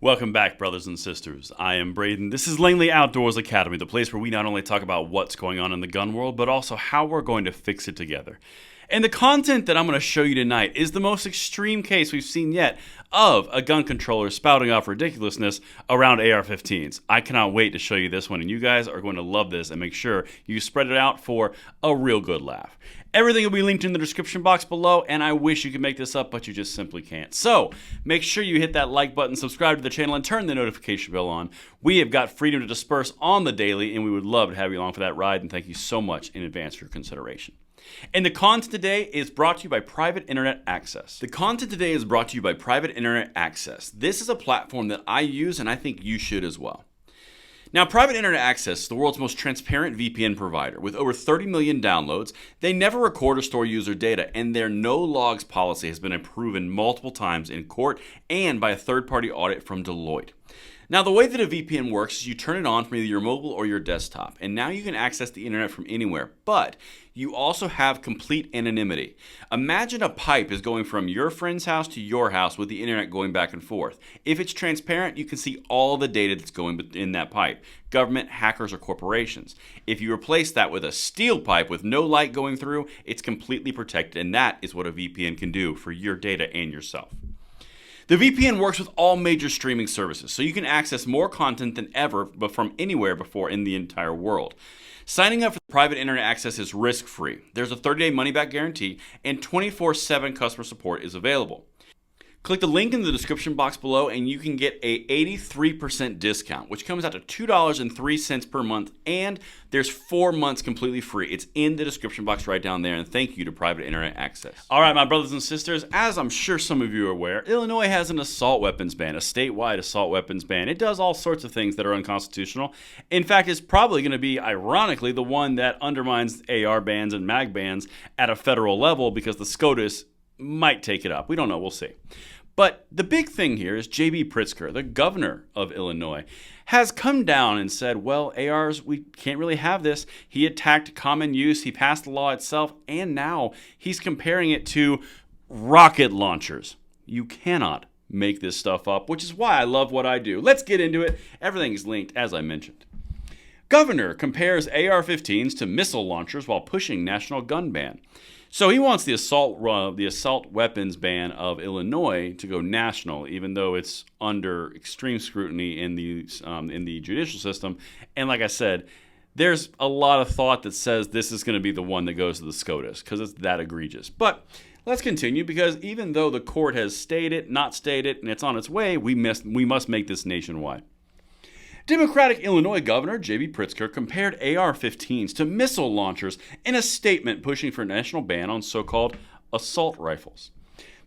Welcome back, brothers and sisters. I am Braden. This is Langley Outdoors Academy, the place where we not only talk about what's going on in the gun world, but also how we're going to fix it together. And the content that I'm going to show you tonight is the most extreme case we've seen yet of a gun controller spouting off ridiculousness around AR-15s. I cannot wait to show you this one, and you guys are going to love this, and make sure you spread it out for a real good laugh. Everything will be linked in the description box below, and I wish you could make this up, but you just simply can't. So, make sure you hit that like button, subscribe to the channel, and turn the notification bell on. We have got freedom to disperse on the daily, and we would love to have you along for that ride, and thank you so much in advance for your consideration. And the content today is brought to you by Private Internet Access. The content today is brought to you by Private Internet Access. This is a platform that I use, and I think you should as well. Now, Private Internet Access is the world's most transparent VPN provider. With over 30 million downloads, they never record or store user data, and their no logs policy has been proven multiple times in court and by a third-party audit from Deloitte. Now, the way that a VPN works is you turn it on from either your mobile or your desktop, and now you can access the internet from anywhere, but you also have complete anonymity. Imagine a pipe is going from your friend's house to your house with the internet going back and forth. If it's transparent, you can see all the data that's going in that pipe, government, hackers, or corporations. If you replace that with a steel pipe with no light going through, it's completely protected, and that is what a VPN can do for your data and yourself. The VPN works with all major streaming services, so you can access more content than ever but from anywhere before in the entire world. Signing up for Private Internet Access is risk-free. There's a 30-day money-back guarantee, and 24/7 customer support is available. Click the link in the description box below and you can get a 83% discount, which comes out to $2.03 per month, and there's 4 months completely free. It's in the description box right down there, and thank you to Private Internet Access. All right, my brothers and sisters, as I'm sure some of you are aware, Illinois has an assault weapons ban, a statewide assault weapons ban. It does all sorts of things that are unconstitutional. In fact, it's probably going to be, ironically, the one that undermines AR bans and mag bans at a federal level, because the SCOTUS might take it up. We don't know. We'll see. But the big thing here is J.B. Pritzker, the governor of Illinois, has come down and said, well, ARs, we can't really have this. He attacked common use. He passed the law itself. And now he's comparing it to rocket launchers. You cannot make this stuff up, which is why I love what I do. Let's get into it. Everything's linked, as I mentioned. Governor compares AR-15s to missile launchers while pushing national gun ban. So he wants the assault weapons ban of Illinois to go national, even though it's under extreme scrutiny in the judicial system. And like I said, there's a lot of thought that says this is going to be the one that goes to the SCOTUS because it's that egregious. But let's continue, because even though the court has stayed it, not stayed it, and it's on its way, we must make this nationwide. Democratic Illinois Governor J.B. Pritzker compared AR-15s to missile launchers in a statement pushing for a national ban on so-called assault rifles.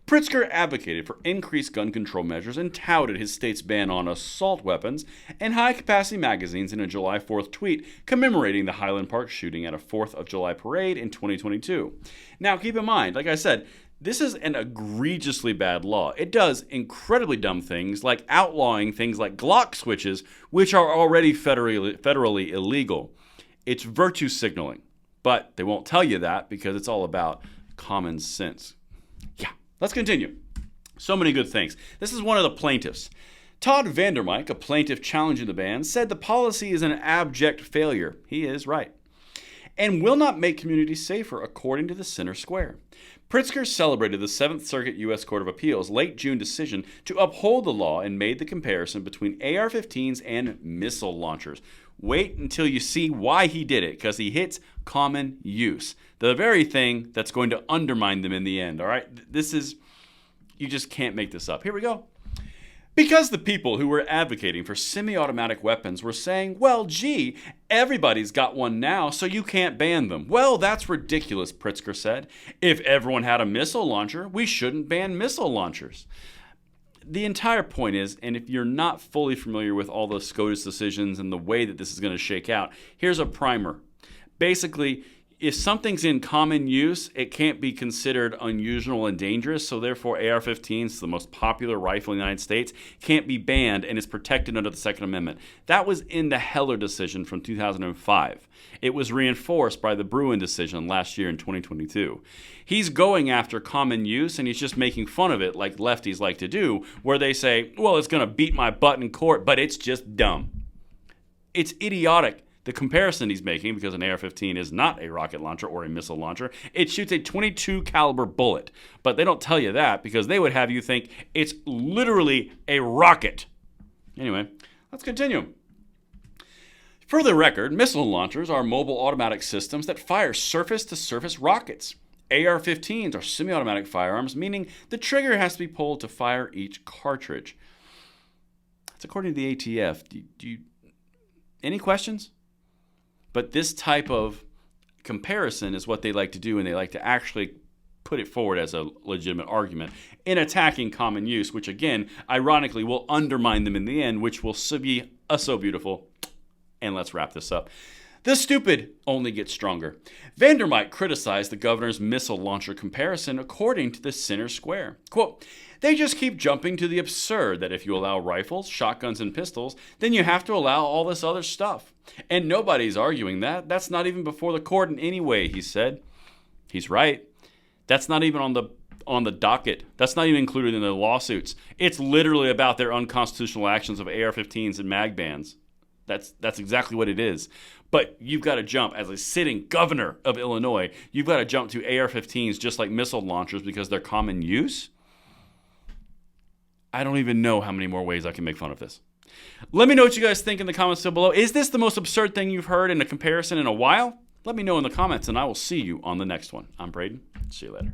Pritzker advocated for increased gun control measures and touted his state's ban on assault weapons and high-capacity magazines in a July 4th tweet commemorating the Highland Park shooting at a 4th of July parade in 2022. Now, keep in mind, like I said, this is an egregiously bad law. It does incredibly dumb things like outlawing things like Glock switches, which are already federally illegal. It's virtue signaling, but they won't tell you that because it's all about common sense. Yeah, let's continue. So many good things. This is one of the plaintiffs. Todd Vandermike, a plaintiff challenging the ban, said the policy is an abject failure. He is right. And will not make communities safer, according to the Center Square. Pritzker celebrated the 7th Circuit U.S. Court of Appeals' late June decision to uphold the law and made the comparison between AR-15s and missile launchers. Wait until you see why he did it, because he hits common use, the very thing that's going to undermine them in the end, all right? You just can't make this up. Here we go. Because the people who were advocating for semi-automatic weapons were saying, well, gee, everybody's got one now, so you can't ban them. Well, that's ridiculous, Pritzker said. If everyone had a missile launcher, we shouldn't ban missile launchers. The entire point is, and if you're not fully familiar with all the SCOTUS decisions and the way that this is going to shake out, here's a primer. Basically, if something's in common use, it can't be considered unusual and dangerous. So therefore, AR-15s, the most popular rifle in the United States, can't be banned and is protected under the Second Amendment. That was in the Heller decision from 2005. It was reinforced by the Bruin decision last year in 2022. He's going after common use, and he's just making fun of it like lefties like to do, where they say, well, it's going to beat my butt in court, but it's just dumb. It's idiotic. The comparison he's making, because an AR-15 is not a rocket launcher or a missile launcher, it shoots a .22 caliber bullet. But they don't tell you that because they would have you think it's literally a rocket. Anyway, let's continue. For the record, missile launchers are mobile automatic systems that fire surface-to-surface rockets. AR-15s are semi-automatic firearms, meaning the trigger has to be pulled to fire each cartridge. That's according to the ATF. Any questions? But this type of comparison is what they like to do, and they like to actually put it forward as a legitimate argument in attacking common use, which again, ironically, will undermine them in the end, which will be so beautiful. And let's wrap this up. The stupid only gets stronger. Vandermite criticized the governor's missile launcher comparison according to the Center Square. Quote, they just keep jumping to the absurd that if you allow rifles, shotguns, and pistols, then you have to allow all this other stuff. And nobody's arguing that. That's not even before the court in any way, he said. He's right. That's not even on the docket. That's not even included in the lawsuits. It's literally about their unconstitutional actions of AR-15s and mag bans. That's exactly what it is. But you've got to jump, as a sitting governor of Illinois, you've got to jump to AR-15s just like missile launchers because they're common use? I don't even know how many more ways I can make fun of this. Let me know what you guys think in the comments down below. Is this the most absurd thing you've heard in a comparison in a while? Let me know in the comments, and I will see you on the next one. I'm Braden. See you later.